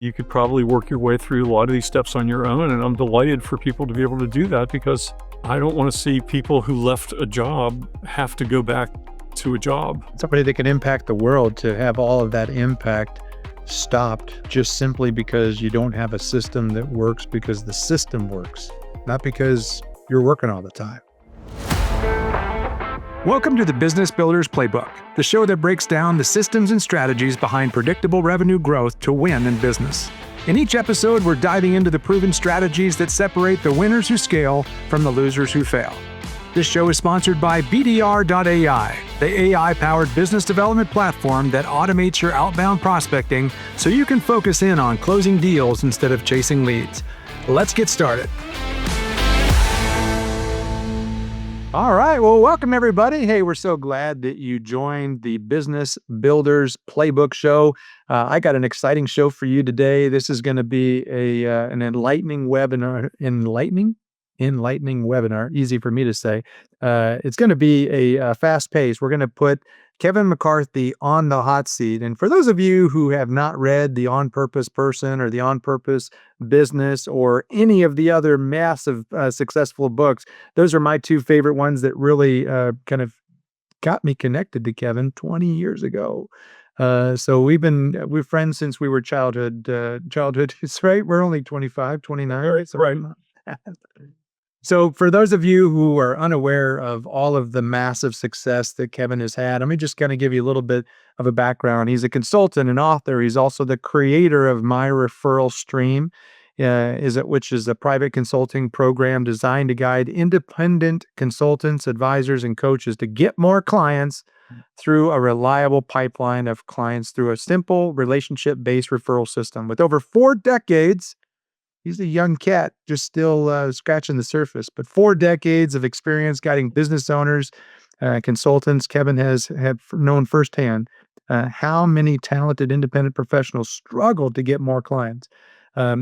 You could probably work your way through a lot of these steps on your own, and I'm delighted for people to be able to do that because I don't want to see people who left a job have to go back to a job. Somebody that can impact the world, to have all of that impact stopped just simply because you don't have a system that works because the system works, not because you're working all the time. Welcome to the Business Builders Playbook, the show that breaks down the systems and strategies behind predictable revenue growth to win in business. In each episode, we're diving into the proven strategies that separate the winners who scale from the losers who fail. This show is sponsored by BDR.ai, the AI-powered business development platform that automates your outbound prospecting so you can focus in on closing deals instead of chasing leads. Let's get started. All right. Well, welcome everybody. Hey, we're so glad that you joined the Business Builders Playbook show. I got an exciting show for you today. This is going to be an enlightening webinar. Enlightening webinar. Easy for me to say. It's going to be a fast pace. We're going to put Kevin McCarthy on the hot seat. And for those of you who have not read The On Purpose Person or The On Purpose Business or any of the other massive successful books, those are my two favorite ones that really kind of got me connected to Kevin 20 years ago. So we're friends since we were childhood, right? We're only 25, 29. Right. So for those of you who are unaware of all of the massive success that Kevin has had, let me just kind of give you a little bit of a background. He's a consultant and author. He's also the creator of My Referral Stream, which is a private consulting program designed to guide independent consultants, advisors, and coaches to get more clients through a reliable pipeline of clients through a simple relationship-based referral system. With over 4 decades, he's a young cat, just still scratching the surface, but 4 decades of experience guiding business owners, consultants. Kevin has known firsthand how many talented independent professionals struggle to get more clients.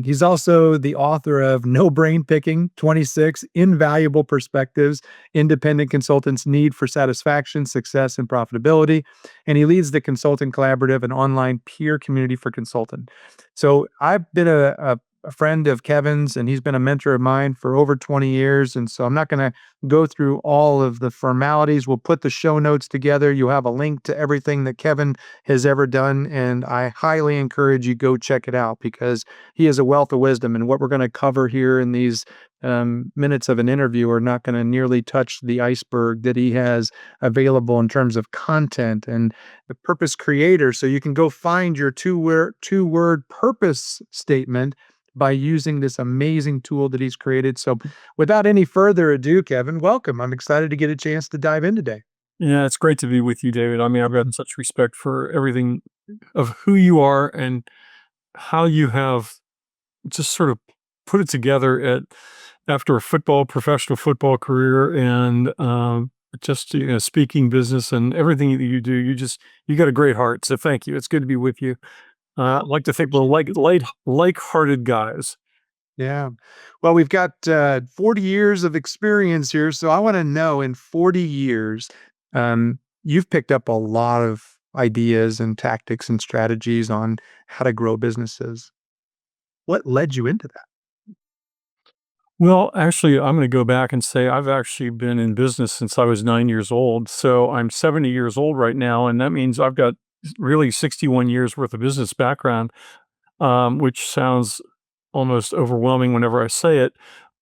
He's also the author of No Brain Picking, 26 Invaluable Perspectives Independent Consultants Need for Satisfaction, Success, and Profitability. And he leads the Consulting Collaborative, an online peer community for consultants. So I've been a friend of Kevin's, and he's been a mentor of mine for over 20 years. And so I'm not going to go through all of the formalities. We'll put the show notes together. You'll have a link to everything that Kevin has ever done. And I highly encourage you go check it out because he has a wealth of wisdom. And what we're going to cover here in these minutes of an interview are not going to nearly touch the iceberg that he has available in terms of content and the purpose creator. So you can go find your two-word purpose statement by using this amazing tool that he's created. So without any further ado, Kevin, welcome. I'm excited to get a chance to dive in today. Yeah, it's great to be with you, David. I mean, I've got such respect for everything of who you are and how you have just sort of put it together after a professional football career and just speaking business and everything that you do. You got a great heart. So thank you. It's good to be with you. I like to think we're like-hearted guys. Yeah. Well, we've got 40 years of experience here. So I want to know, in 40 years, you've picked up a lot of ideas and tactics and strategies on how to grow businesses. What led you into that? Well, actually, I'm going to go back and say I've actually been in business since I was 9 years old. So I'm 70 years old right now. And that means I've got really 61 years worth of business background, which sounds almost overwhelming whenever I say it.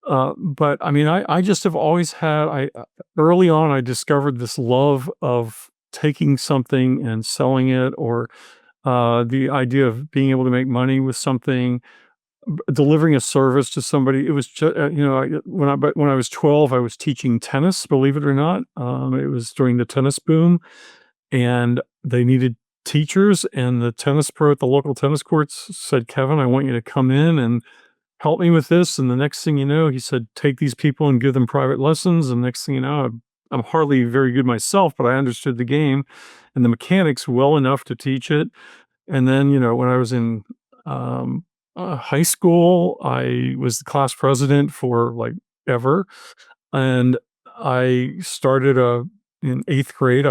But I mean, I just have always had, early on, I discovered this love of taking something and selling it, or the idea of being able to make money with something, delivering a service to somebody. It was just, when I was 12, I was teaching tennis, believe it or not. It was during the tennis boom, and they needed teachers, and the tennis pro at the local tennis courts said, "Kevin, I want you to come in and help me with this." And the next thing you know, he said, "Take these people and give them private lessons." And next thing you know, I'm hardly very good myself, but I understood the game and the mechanics well enough to teach it. And then, when I was in high school, I was the class president for ever. And I started in 8th grade,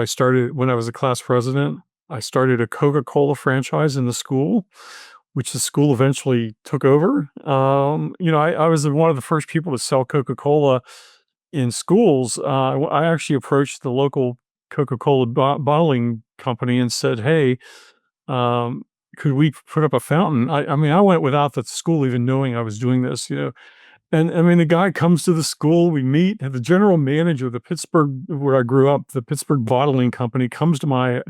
when I was a class president, I started a Coca-Cola franchise in the school, which the school eventually took over. I was one of the first people to sell Coca-Cola in schools. I actually approached the local Coca-Cola bottling company and said, "Hey, um, could we put up a fountain?" I mean, I went without the school even knowing I was doing this, And I mean, the guy comes to the school, we meet, and the general manager of the Pittsburgh, where I grew up, the Pittsburgh Bottling Company, comes to my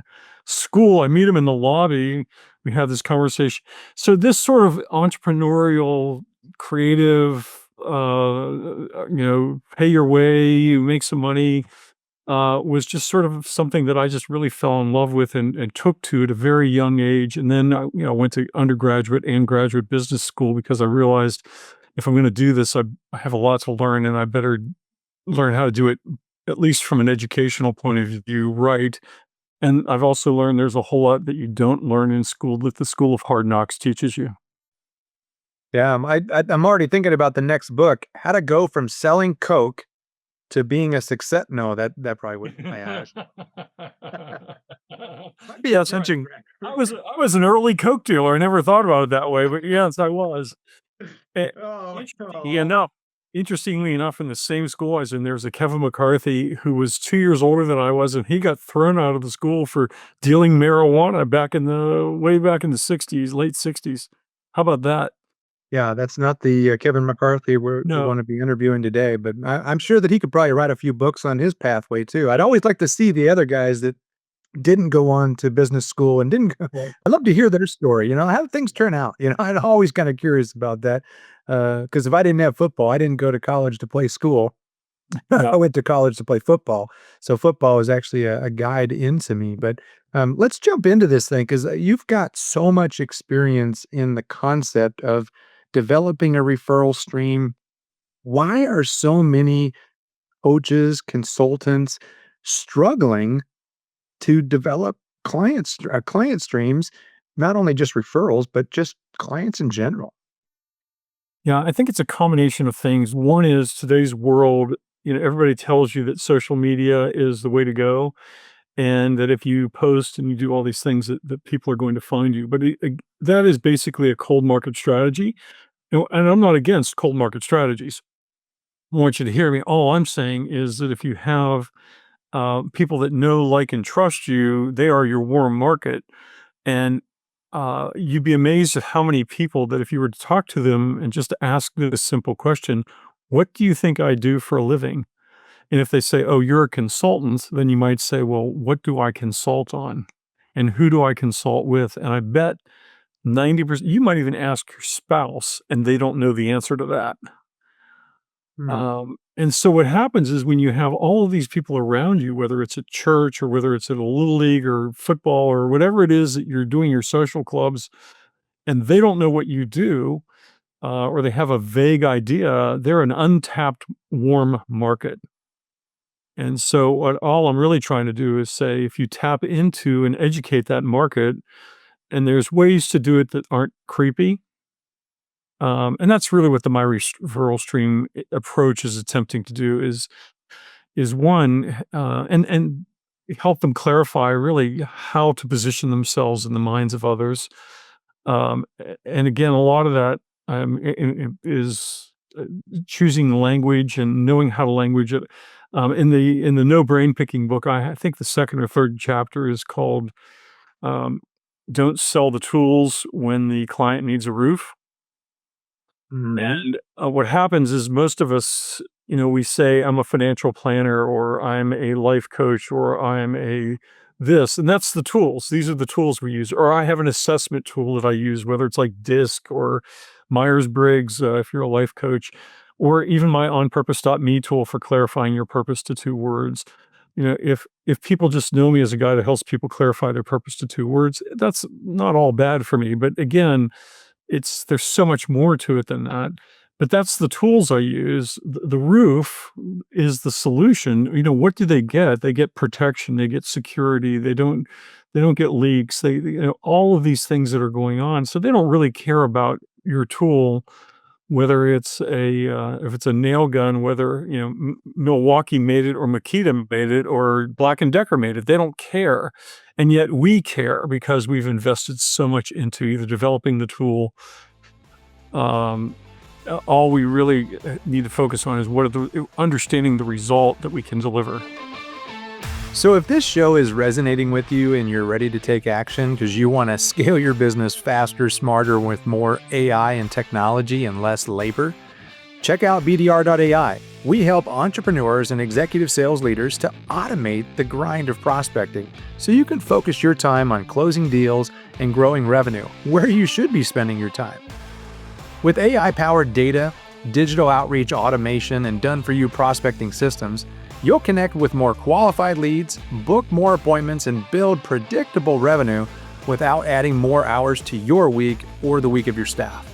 school. I meet him in the lobby. We have this conversation. So this sort of entrepreneurial, creative, pay your way, you make some money, was just sort of something that I just really fell in love with and took to at a very young age. And then I went to undergraduate and graduate business school because I realized if I'm going to do this, I have a lot to learn, and I better learn how to do it, at least from an educational point of view, right. And I've also learned there's a whole lot that you don't learn in school that the School of Hard Knocks teaches you. Yeah, I'm already thinking about the next book, How to Go from Selling Coke to Being a Success. No, that probably wouldn't. Might be That's right. interesting. I was an early Coke dealer. I never thought about it that way, but yes, I was. Eh, Oh, interestingly enough interestingly enough, in the same school I was in, there was a Kevin McCarthy who was 2 years older than I was, and he got thrown out of the school for dealing marijuana way back in the '60s, late '60s. How about that? yeah, that's not the Kevin McCarthy we No. want to be interviewing today, but I'm sure that he could probably write a few books on his pathway too. I'd always like to see the other guys that didn't go on to business school and didn't go. Right. I'd love to hear their story, how did things turn out? I'm always kind of curious about that. Because if I didn't have football, I didn't go to college to play school. Yeah. I went to college to play football. So football was actually a guide into me. But let's jump into this thing because you've got so much experience in the concept of developing a referral stream. Why are so many coaches, consultants struggling to develop client streams, not only just referrals, but just clients in general? Yeah, I think it's a combination of things. One is today's world, everybody tells you that social media is the way to go, and that if you post and you do all these things that people are going to find you. But that is basically a cold market strategy. And I'm not against cold market strategies. I want you to hear me. All I'm saying is that if you have people that know, like, and trust you, they are your warm market. And you'd be amazed at how many people that if you were to talk to them and just ask this simple question, what do you think I do for a living? And if they say, oh, you're a consultant, then you might say, well, what do I consult on? And who do I consult with? And I bet 90%, you might even ask your spouse and they don't know the answer to that. Hmm. And so what happens is when you have all of these people around you, whether it's at church or whether it's at a little league or football or whatever it is that you're doing, your social clubs, and they don't know what you do, or they have a vague idea, they're an untapped warm market. And so what all I'm really trying to do is say, if you tap into and educate that market, and there's ways to do it that aren't creepy. And that's really what the My Referral stream approach is attempting to do is one, and help them clarify really how to position themselves in the minds of others. And again, a lot of that is choosing language and knowing how to language it. In the No Brain Picking book, I think the second or third chapter is called um, "Don't Sell the Tools When the Client Needs a Roof." Mhm. And what happens is most of us, we say, I'm a financial planner or I'm a life coach or I'm a this, and that's the tools. These are the tools we use. Or I have an assessment tool that I use, whether it's like DISC or Myers-Briggs, if you're a life coach, or even my onpurpose.me tool for clarifying your purpose to 2 words. If people just know me as a guy that helps people clarify their purpose to 2 words, that's not all bad for me. But again, there's so much more to it than that. But that's the tools I use. The roof is the solution. What do they get? They get protection, they get security, they don't get leaks, all of these things that are going on. So they don't really care about your tool, whether it's if it's a nail gun, whether, Milwaukee made it or Makita made it or Black& Decker made it. They don't care. And yet we care because we've invested so much into either developing the tool. All we really need to focus on is understanding the result that we can deliver. So if this show is resonating with you and you're ready to take action because you want to scale your business faster, smarter, with more AI and technology and less labor, check out BDR.ai. We help entrepreneurs and executive sales leaders to automate the grind of prospecting so you can focus your time on closing deals and growing revenue where you should be spending your time. With AI-powered data, digital outreach automation, and done-for-you prospecting systems, you'll connect with more qualified leads, book more appointments, and build predictable revenue without adding more hours to your week or the week of your staff.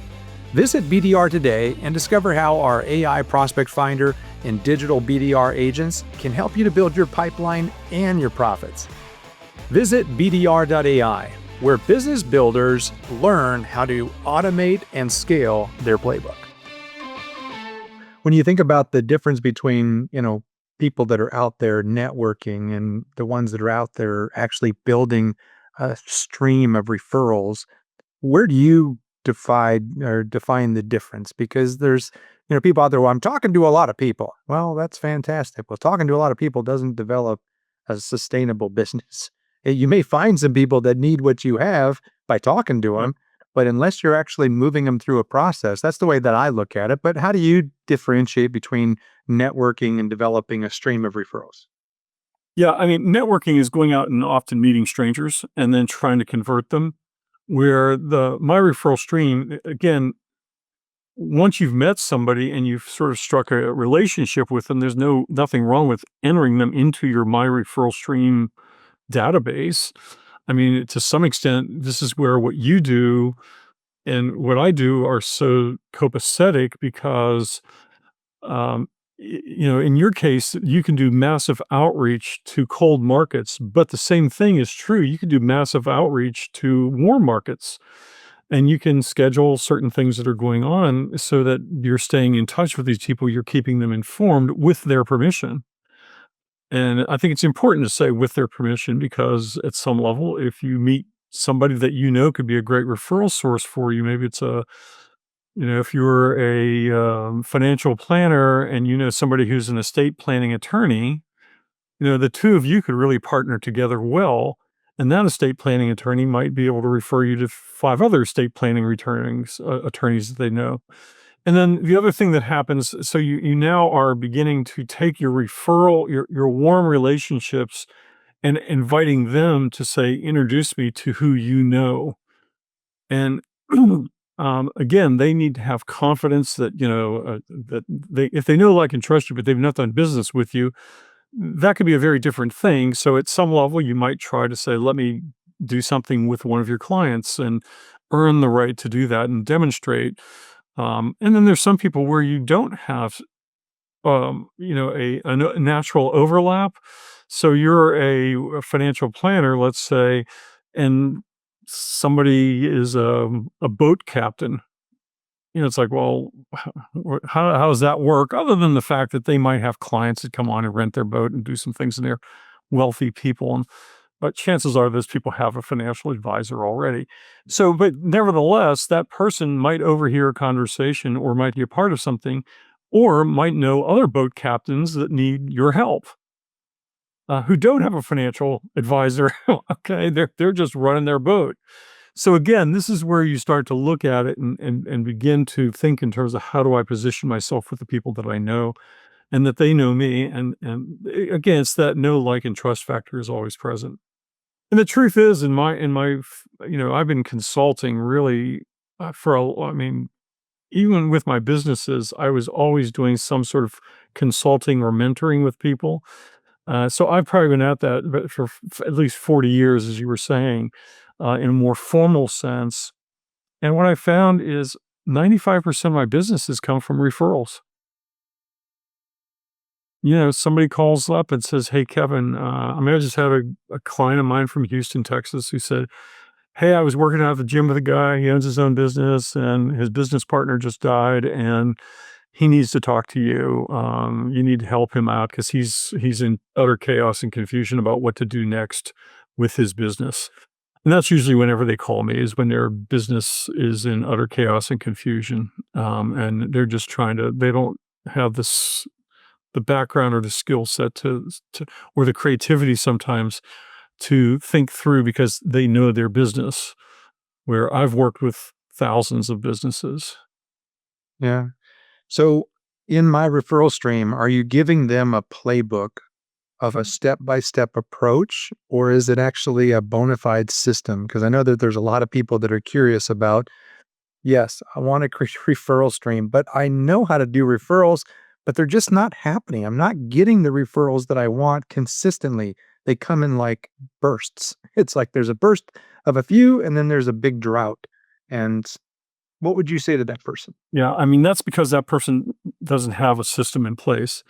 Visit BDR today and discover how our AI Prospect Finder and digital BDR agents can help you to build your pipeline and your profits. Visit BDR.ai, where business builders learn how to automate and scale their playbook. When you think about the difference between, people that are out there networking and the ones that are out there actually building a stream of referrals, where do you define the difference? Because there's, people out there, well, I'm talking to a lot of people. Well, that's fantastic. Well, talking to a lot of people doesn't develop a sustainable business. You may find some people that need what you have by talking to them, but unless you're actually moving them through a process, that's the way that I look at it. But how do you differentiate between networking and developing a stream of referrals? Yeah, I mean, networking is going out and often meeting strangers and then trying to convert them. Where the My Referral stream, again, once you've met somebody and you've sort of struck a relationship with them, there's nothing wrong with entering them into your My Referral stream database. I mean, to some extent, this is where what you do and what I do are so copacetic because, in your case, you can do massive outreach to cold markets, but the same thing is true. You can do massive outreach to warm markets, and you can schedule certain things that are going on so that you're staying in touch with these people. You're keeping them informed with their permission. And I think it's important to say with their permission because at some level, if you meet somebody that could be a great referral source for you, maybe it's if you're a financial planner and somebody who's an estate planning attorney, the two of you could really partner together well. And that estate planning attorney might be able to refer you to 5 other estate planning attorneys that they know. And then the other thing that happens, so you now are beginning to take your referral, your warm relationships, and inviting them to say, introduce me to who you know. And again, they need to have confidence that, that if they know, like, and trust you, but they've not done business with you, that could be a very different thing. So at some level, you might try to say, let me do something with one of your clients and earn the right to do that and demonstrate. And then there's some people where you don't have, a natural overlap. So you're a financial planner, let's say, and somebody is a boat captain. It's like, well, how does that work? Other than the fact that they might have clients that come on and rent their boat and do some things, and they're wealthy people. But chances are those people have a financial advisor already. So, but nevertheless, that person might overhear a conversation or might be a part of something or might know other boat captains that need your help. Who don't have a financial advisor. Okay, they're just running their boat. So again, this is where you start to look at it and begin to think in terms of how do I position myself with the people that I know and that they know me. And again, it's that know, like, and trust factor is always present. And the truth is, I've been consulting really even with my businesses, I was always doing some sort of consulting or mentoring with people. So I've probably been at that for at least 40 years, as you were saying, in a more formal sense. And what I found is 95% of my businesses come from referrals. Somebody calls up and says, hey, Kevin, I just had a client of mine from Houston, Texas, who said, hey, I was working out at the gym with a guy. He owns his own business and his business partner just died and he needs to talk to you. You need to help him out because he's in utter chaos and confusion about what to do next with his business. And that's usually whenever they call me, is when their business is in utter chaos and confusion. And they're just they don't have the background or the skill set or the creativity sometimes to think through, because they know their business, where I've worked with thousands of businesses. Yeah. So in my referral stream, are you giving them a playbook of a step-by-step approach, or is it actually a bona fide system? Because I know that there's a lot of people that are curious about, yes, I want a referral stream, but I know how to do referrals, but they're just not happening. I'm not getting the referrals that I want consistently. They come in like bursts. It's like there's a burst of a few, and then there's a big drought. And what would you say to that person? Yeah, I mean, that's because that person doesn't have a system in place.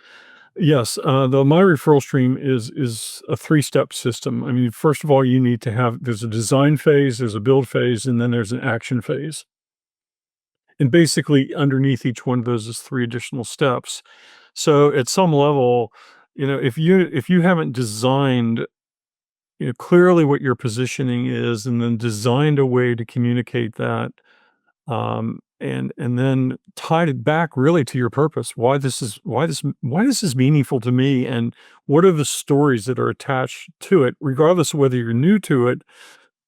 Yes, the My Referral stream is a three-step system. I mean, first of all, you need to have there's a design phase, there's a build phase, and then there's an action phase. And basically, underneath each one of those is three additional steps. So at some level, if you haven't designed, clearly what your positioning is, and then designed a way to communicate that, and then tied it back really to your purpose, why this is meaningful to me, and what are the stories that are attached to it, regardless of whether you're new to it.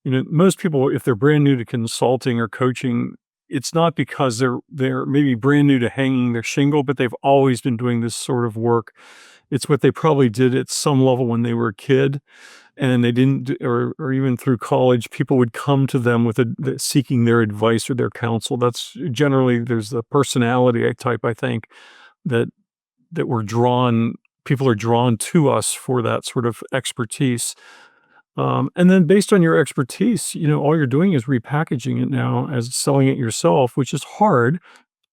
Most people, if they're brand new to consulting or coaching, it's not because they're maybe brand new to hanging their shingle, but they've always been doing this sort of work. It's what they probably did at some level when they were a kid, and they didn't, or even through college, people would come to them with seeking their advice or their counsel. That's generally, there's the personality type, I think, that people are drawn to us for that sort of expertise. And then based on your expertise, all you're doing is repackaging it now as selling it yourself, which is hard.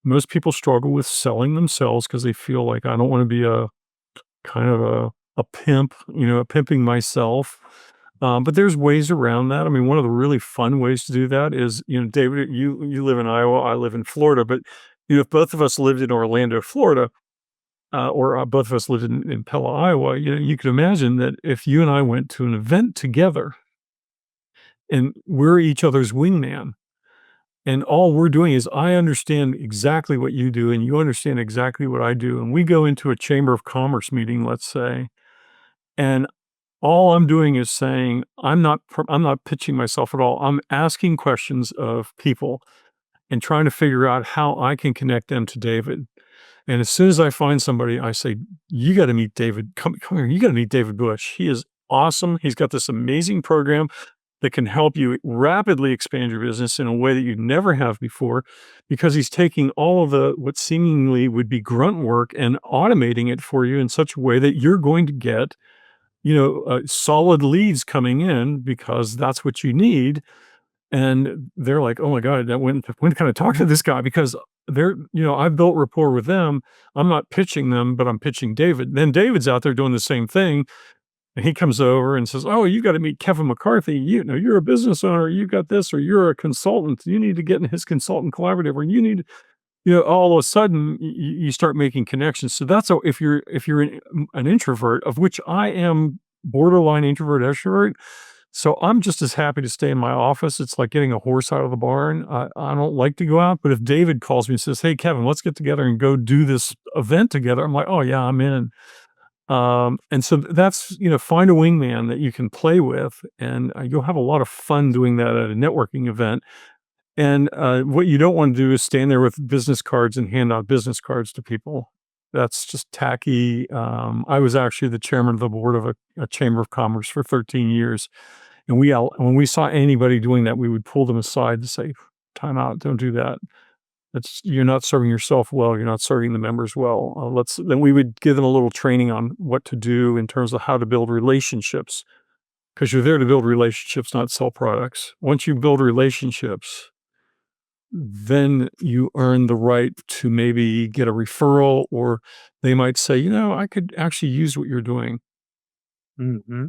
Most people struggle with selling themselves because they feel like, I don't want to be a kind of a pimp, pimping myself. But there's ways around that. I mean, one of the really fun ways to do that is, David, you live in Iowa, I live in Florida, but if both of us lived in Orlando, Florida, or both of us lived in Pella, Iowa, you could imagine that if you and I went to an event together and we're each other's wingman, and all we're doing is I understand exactly what you do and you understand exactly what I do, and we go into a chamber of commerce meeting, let's say, and all I'm doing is saying, I'm not pitching myself at all. I'm asking questions of people and trying to figure out how I can connect them to David. And as soon as I find somebody, I say, you got to meet David. Come here. You got to meet David Bush. He is awesome. He's got this amazing program that can help you rapidly expand your business in a way that you never have before, because he's taking all of what seemingly would be grunt work and automating it for you in such a way that you're going to get, solid leads coming in, because that's what you need. And they're like, oh my God, when can I talk to this guy? Because I've built rapport with them. I'm not pitching them, but I'm pitching David. Then David's out there doing the same thing. And he comes over and says, oh, you got to meet Kevin McCarthy. You're a business owner. You got this, or you're a consultant. You need to get in his consultant collaborative, or you need, all of a sudden you start making connections. So that's if you're an introvert, of which I am borderline introvert extrovert. So I'm just as happy to stay in my office. It's like getting a horse out of the barn. I don't like to go out, but if David calls me and says, hey, Kevin, let's get together and go do this event together, I'm like, oh yeah, I'm in. And so that's, find a wingman that you can play with, and you'll have a lot of fun doing that at a networking event. And what you don't want to do is stand there with business cards and hand out business cards to people. That's just tacky. I was actually the chairman of the board of a chamber of commerce for 13 years. And when we saw anybody doing that, we would pull them aside to say, time out, don't do that. You're not serving yourself well. You're not serving the members well. Then we would give them a little training on what to do in terms of how to build relationships, because you're there to build relationships, not sell products. Once you build relationships, then you earn the right to maybe get a referral, or they might say, I could actually use what you're doing. Mm-hmm.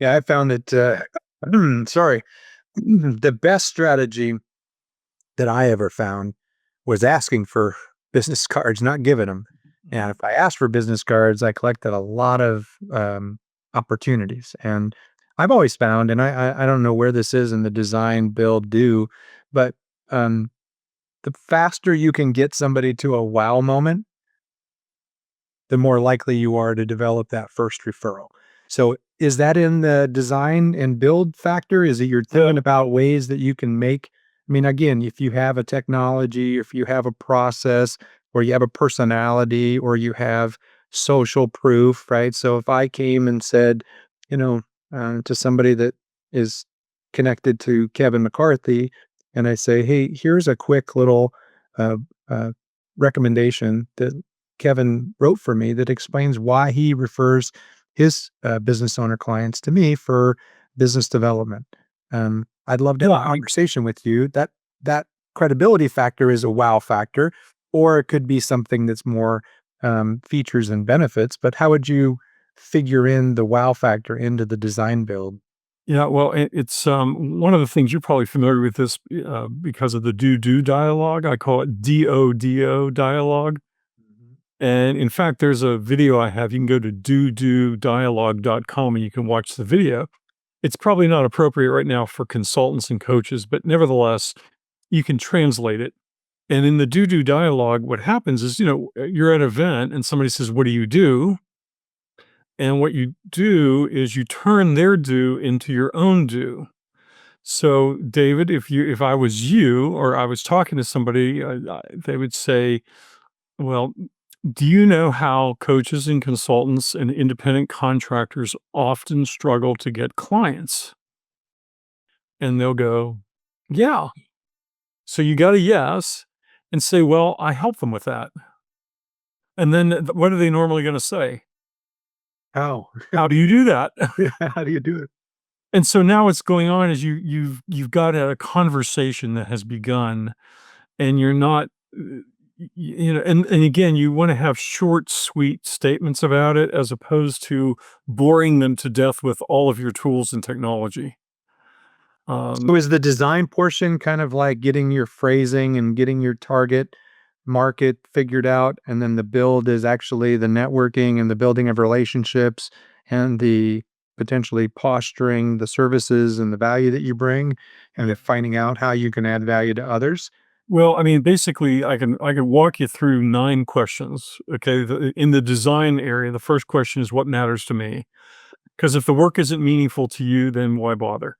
Yeah, I found that, sorry, the best strategy that I ever found was asking for business cards, not giving them. And if I asked for business cards, I collected a lot of opportunities. And I've always found, and I don't know where this is in the design, build, do, but um, the faster you can get somebody to a wow moment, the more likely you are to develop that first referral. So is that in the design and build factor? Is it you're thinking about ways that you can make, I mean, again, if you have a technology, if you have a process, or you have a personality, or you have social proof, right? So if I came and said, you know, to somebody that is connected to Kevin McCarthy, and I say, hey, here's a quick little uh, uh, recommendation that Kevin wrote for me that explains why he refers his business owner clients to me for business development. I'd love to have a conversation with you. That credibility factor is a wow factor, or it could be something that's more features and benefits. But how would you figure in the wow factor into the design build? Yeah, well, it's one of the things you're probably familiar with this because of the DoDo Dialogue. I call it DoDo Dialogue. And in fact, there's a video I have. You can go to dododialogue.com and you can watch the video. It's probably not appropriate right now for consultants and coaches, but nevertheless, you can translate it. And in the DoDo Dialogue, what happens is, you're at an event and somebody says, "What do you do?" And what you do is you turn their do into your own do. So, David, if I was you or I was talking to somebody, they would say, "Well, do you know how coaches and consultants and independent contractors often struggle to get clients?" And they'll go, "Yeah." So you got a yes and say, "Well, I help them with that." And then what are they normally going to say? How? "How do you do that?" How do you do it? And so now what's going on is you've got a conversation that has begun, and you're not, and again, you want to have short, sweet statements about it as opposed to boring them to death with all of your tools and technology. So is the design portion kind of like getting your phrasing and getting your target market figured out, and then the build is actually the networking and the building of relationships and the potentially posturing the services and the value that you bring, and then finding out how you can add value to others? Well, I mean, basically, I can walk you through 9 questions. Okay, in the design area, the first question is what matters to me. Because if the work isn't meaningful to you, then why bother?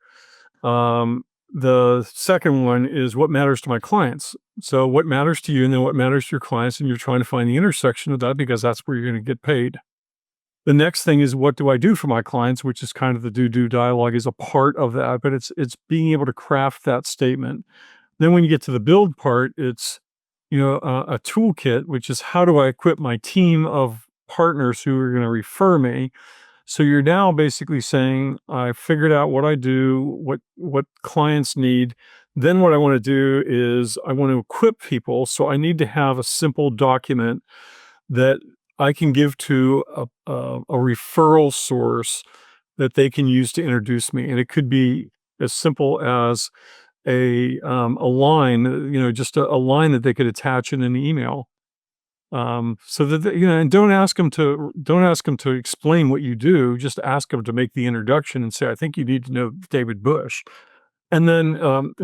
The second one is what matters to my clients. So what matters to you, and then what matters to your clients, and you're trying to find the intersection of that because that's where you're going to get paid. The next thing is what do I do for my clients, which is kind of the do dialogue is a part of that, but it's being able to craft that statement. Then when you get to the build part, it's a toolkit, which is how do I equip my team of partners who are going to refer me. So you're now basically saying, I figured out what I do, what clients need. Then what I want to do is I want to equip people. So I need to have a simple document that I can give to a referral source that they can use to introduce me. And it could be as simple as a line, just a line that they could attach in an email. So that and don't ask them to explain what you do. Just ask them to make the introduction and say, "I think you need to know David Bush." And then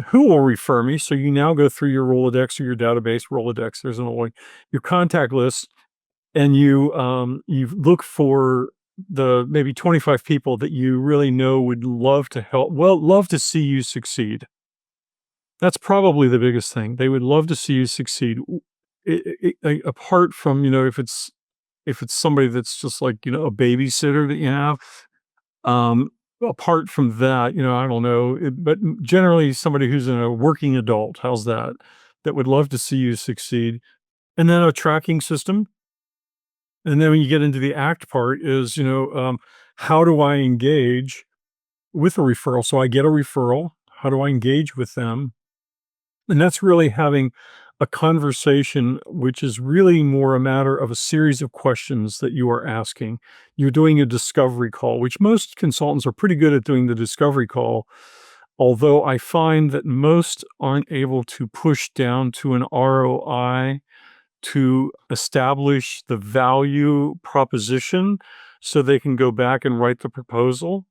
who will refer me? So you now go through your Rolodex or your database Rolodex. There's an old your contact list, and you look for the maybe 25 people that you really know would love to help. Well, love to see you succeed. That's probably the biggest thing. They would love to see you succeed. Apart from, if it's somebody that's just like, a babysitter that you have, apart from that, I don't know, but generally somebody who's a working adult, how's that? That would love to see you succeed. And then a tracking system. And then when you get into the act part is, how do I engage with a referral? So I get a referral. How do I engage with them? And that's really having a conversation, which is really more a matter of a series of questions that you are asking. You're doing a discovery call, which most consultants are pretty good at doing the discovery call. Although I find that most aren't able to push down to an ROI to establish the value proposition so they can go back and write the proposal.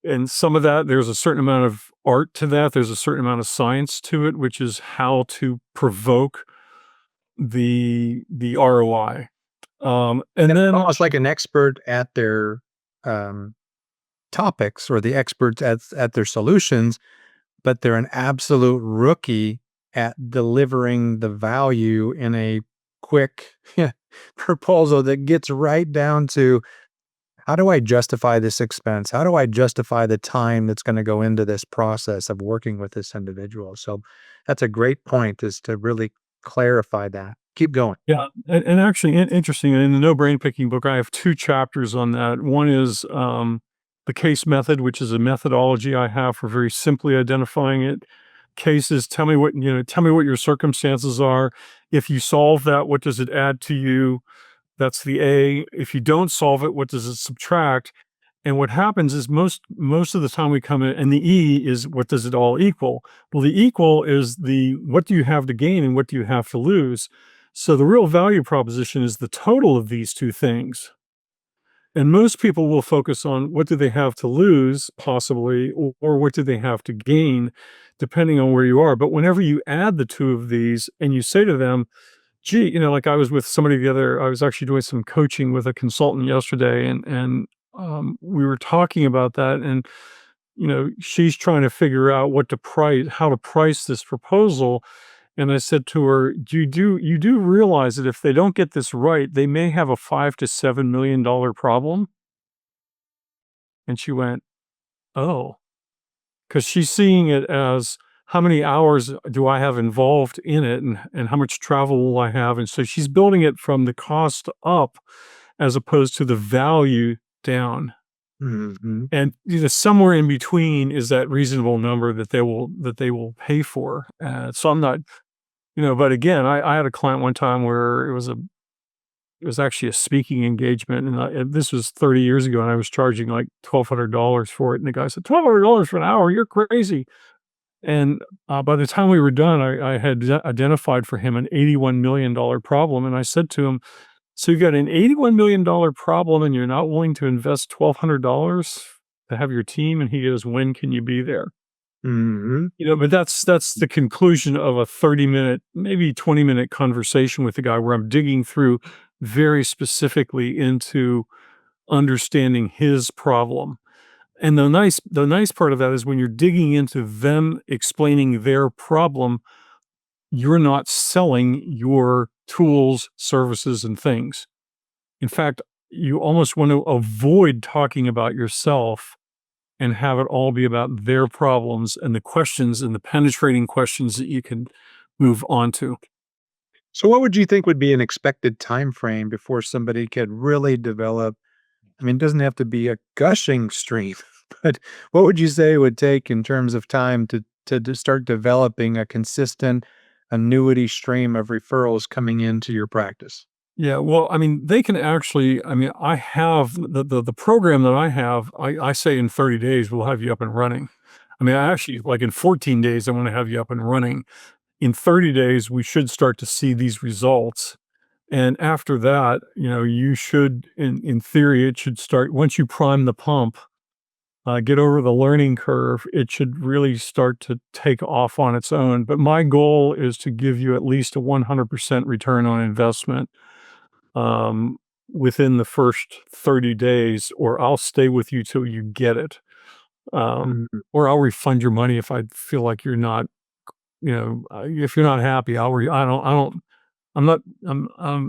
And some of that, there's a certain amount of art to that. There's a certain amount of science to it, which is how to provoke the ROI. And then Almost like an expert at their um, topics or the experts at their solutions, but they're an absolute rookie at delivering the value in a quick proposal that gets right down to, how do I justify this expense? How do I justify the time that's going to go into this process of working with this individual? So that's a great point, is to really clarify that. Keep going. yeah, and actually interesting, in the No Brain Picking book, I have 2 chapters on that. One is, the case method, which is a methodology I have for very simply identifying it. Cases, tell me what, tell me what your circumstances are. If you solve that, what does it add to you? That's the A. If you don't solve it, what does it subtract? And what happens is most of the time we come in, and the E is, what does it all equal? Well, the equal is the, what do you have to gain and what do you have to lose? So the real value proposition is the total of these 2 things. And most people will focus on what do they have to lose, possibly, or what do they have to gain, depending on where you are. But whenever you add the 2 of these and you say to them, gee, like I was with somebody I was actually doing some coaching with a consultant yesterday, and we were talking about that, and she's trying to figure out how to price this proposal. And I said to her, you do realize that if they don't get this right, they may have a $5 to $7 million problem? And she went, oh, because she's seeing it as, how many hours do I have involved in it, and how much travel will I have? And so she's building it from the cost up as opposed to the value down. Mhm. And somewhere in between is that reasonable number that they will pay for. So I'm not, but again, I had a client one time where it was actually a speaking engagement, and this was 30 years ago, and I was charging like $1,200 for it. And the guy said, $1,200 for an hour? You're crazy. And by the time we were done, I had identified for him an $81 million problem. And I said to him, so you got an $81 million problem and you're not willing to invest $1,200 to have your team? And he goes, when can you be there? Mhm. But that's the conclusion of a 30-minute, maybe 20-minute conversation with the guy, where I'm digging through very specifically into understanding his problem. And the nice part of that is, when you're digging into them explaining their problem, you're not selling your tools, services, and things. In fact, you almost want to avoid talking about yourself and have it all be about their problems and the questions and the penetrating questions that you can move on to. So what would you think would be an expected time frame before somebody could really develop? I mean, it doesn't have to be a gushing stream, but what would you say it would take in terms of time to start developing a consistent annuity stream of referrals coming into your practice? Yeah, well, I mean, they can actually, I mean, I have the program that I have, I say in 30 days, we'll have you up and running. I mean, I actually, like, in 14 days, I want to have you up and running. In 30 days, we should start to see these results. And after that, you should, in theory, it should start, once you prime the pump, get over the learning curve, it should really start to take off on its own. But my goal is to give you at least a 100% return on investment, um, within the first 30 days, or I'll stay with you till you get it. Mhm. Or I'll refund your money if I feel like you're not, if you're not happy. I don't, I'm not,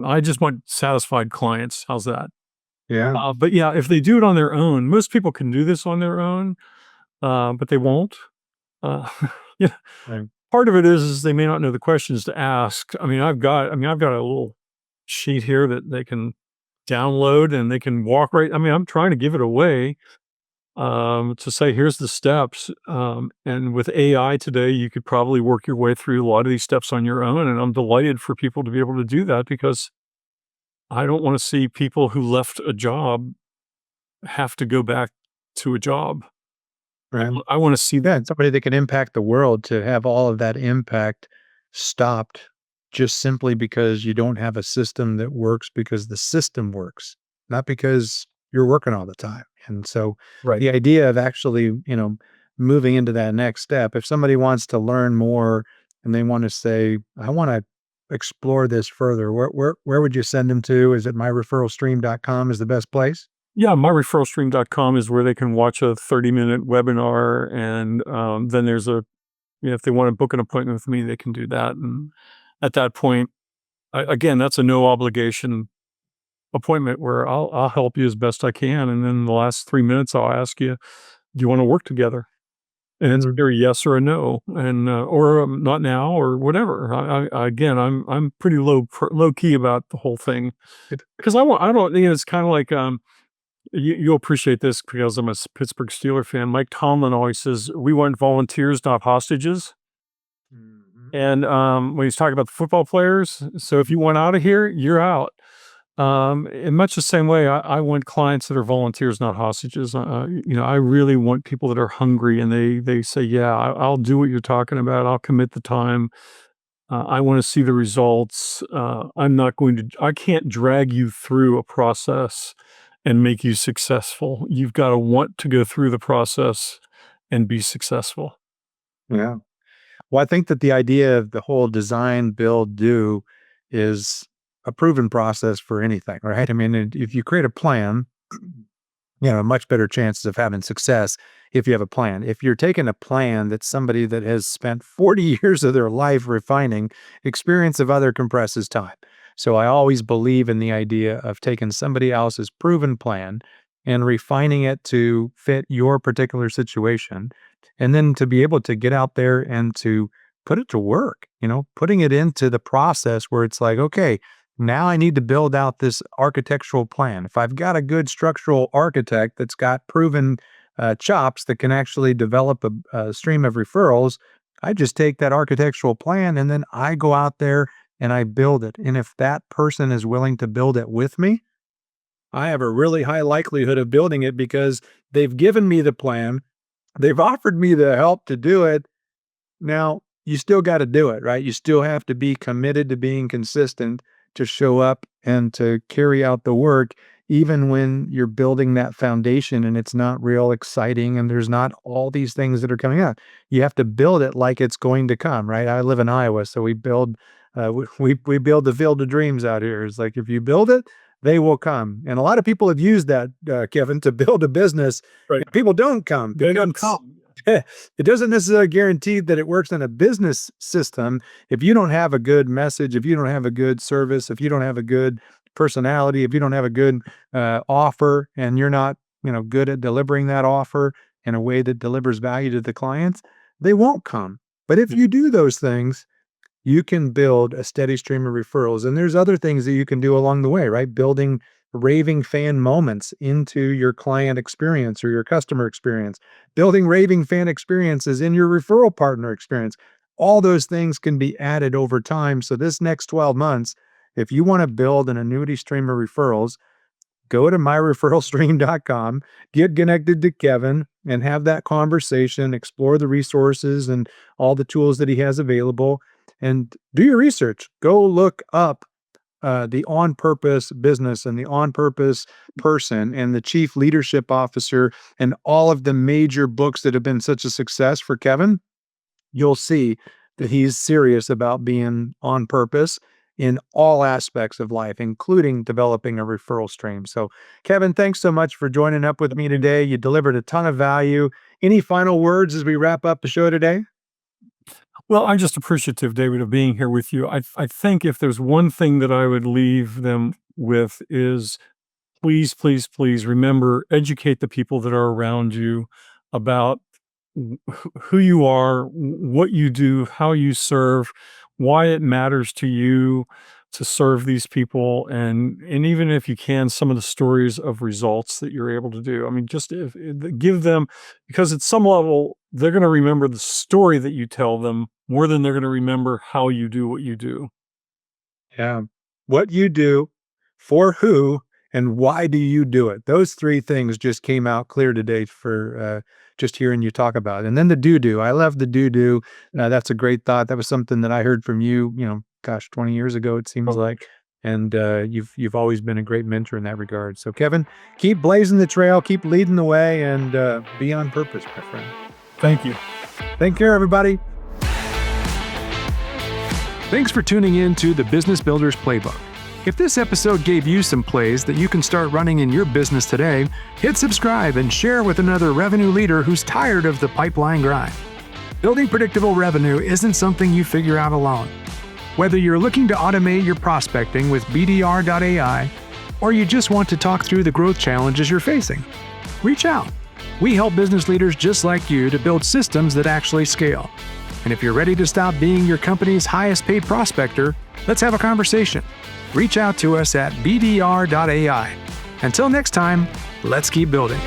I just want satisfied clients. How's that? Yeah. But yeah, if they do it on their own, most people can do this on their own, but they won't. Uh, yeah, Right. part of it is they may not know the questions to ask. I mean, I've got a little sheet here that they can download, and they can walk right. I mean, I'm trying to give it away, to say, here's the steps. And with AI today, you could probably work your way through a lot of these steps on your own. And I'm delighted for people to be able to do that, because I don't want to see people who left a job have to go back to a job. Right. I want to see that. Yeah, and somebody that can impact the world, to have all of that impact stopped just simply because you don't have a system that works because the system works, not because you're working all the time. And so Right. the idea of actually, moving into that next step, if somebody wants to learn more and they want to say, I want to explore this further, where would you send them to? Is it myreferralstream.com is the best place? Yeah, myreferralstream.com is where they can watch a 30-minute webinar, and then there's if they want to book an appointment with me, they can do that. And at that point, again, that's a no obligation appointment where I'll help you as best I can, and then the last 3 minutes I'll ask you, do you want to work together? And it's Mhm. either a yes or a no, and or not now or whatever. Again, I'm pretty low key about the whole thing because I don't, it's kind of like you'll appreciate this because I'm a Pittsburgh Steeler fan. Mike Tomlin always says we want volunteers, not hostages. Mhm. And when he's talking about the football players, so if you want out of here, you're out. In much the same way, I want clients that are volunteers, not hostages. I really want people that are hungry and they say, "Yeah, I'll do what you're talking about. I'll commit the time. I want to see the results. I can't drag you through a process and make you successful. You've got to want to go through the process and be successful." Yeah. Well, I think that the idea of the whole design, build, do is a proven process for anything, right? I mean, if you create a plan, much better chances of having success if you have a plan. If you're taking a plan that somebody that has spent 40 years of their life refining, experience of other compresses time. So I always believe in the idea of taking somebody else's proven plan and refining it to fit your particular situation. And then to be able to get out there and to put it to work, putting it into the process where it's like, okay, now I need to build out this architectural plan. If I've got a good structural architect that's got proven chops that can actually develop a stream of referrals, I just take that architectural plan and then I go out there and I build it. And if that person is willing to build it with me, I have a really high likelihood of building it because they've given me the plan. They've offered me the help to do it. Now, you still got to do it, right? You still have to be committed to being consistent, to show up and to carry out the work, even when you're building that foundation and it's not real exciting and there's not all these things that are coming out. You have to build it like it's going to come, right? I live in Iowa, so we build we build the field of dreams out here. It's like if you build it, they will come. And a lot of people have used that, Kevin, to build a business. Right. And people don't come They don't because come. it doesn't necessarily guarantee that it works in a business system. If you don't have a good message, if you don't have a good service, if you don't have a good personality, if you don't have a good offer, and you're not, good at delivering that offer in a way that delivers value to the clients, they won't come. But if you do those things, you can build a steady stream of referrals. And there's other things that you can do along the way, right? Building raving fan moments into your client experience or your customer experience, building raving fan experiences in your referral partner experience. All those things can be added over time. So, this next 12 months, if you want to build an annuity stream of referrals, go to myreferralstream.com, get connected to Kevin, and have that conversation, explore the resources and all the tools that he has available, and do your research. Go look up the on purpose business and the on purpose person and the chief leadership officer and all of the major books that have been such a success for Kevin. You'll see that he's serious about being on purpose in all aspects of life, including developing a referral stream. So, Kevin, thanks so much for joining up with me today. You delivered a ton of value. Any final words as we wrap up the show today? Well, I'm just appreciative, David, of being here with you. I think if there's one thing that I would leave them with is please, please, please remember, educate the people that are around you about who you are, what you do, how you serve, why it matters to you to serve these people, and even if you can, some of the stories of results that you're able to do. I mean, just give them, because at some level they're going to remember the story that you tell them more than they're going to remember how you do what you do. Yeah. What you do, for who, and why do you do it? Those three things just came out clear today for just hearing you talk about it. And then the do. I love the do. That's a great thought. That was something that I heard from you, gosh, 20 years ago, it seems Oh, like. And you've always been a great mentor in that regard. So, Kevin, keep blazing the trail, keep leading the way, and be on purpose, my friend. Thank you. Take care, everybody. Thanks for tuning in to the Business Builders Playbook. If this episode gave you some plays that you can start running in your business today, hit subscribe and share with another revenue leader who's tired of the pipeline grind. Building predictable revenue isn't something you figure out alone. Whether you're looking to automate your prospecting with BDR.ai, or you just want to talk through the growth challenges you're facing, reach out. We help business leaders just like you to build systems that actually scale. And if you're ready to stop being your company's highest paid prospector, let's have a conversation. Reach out to us at BDR.ai. Until next time, let's keep building.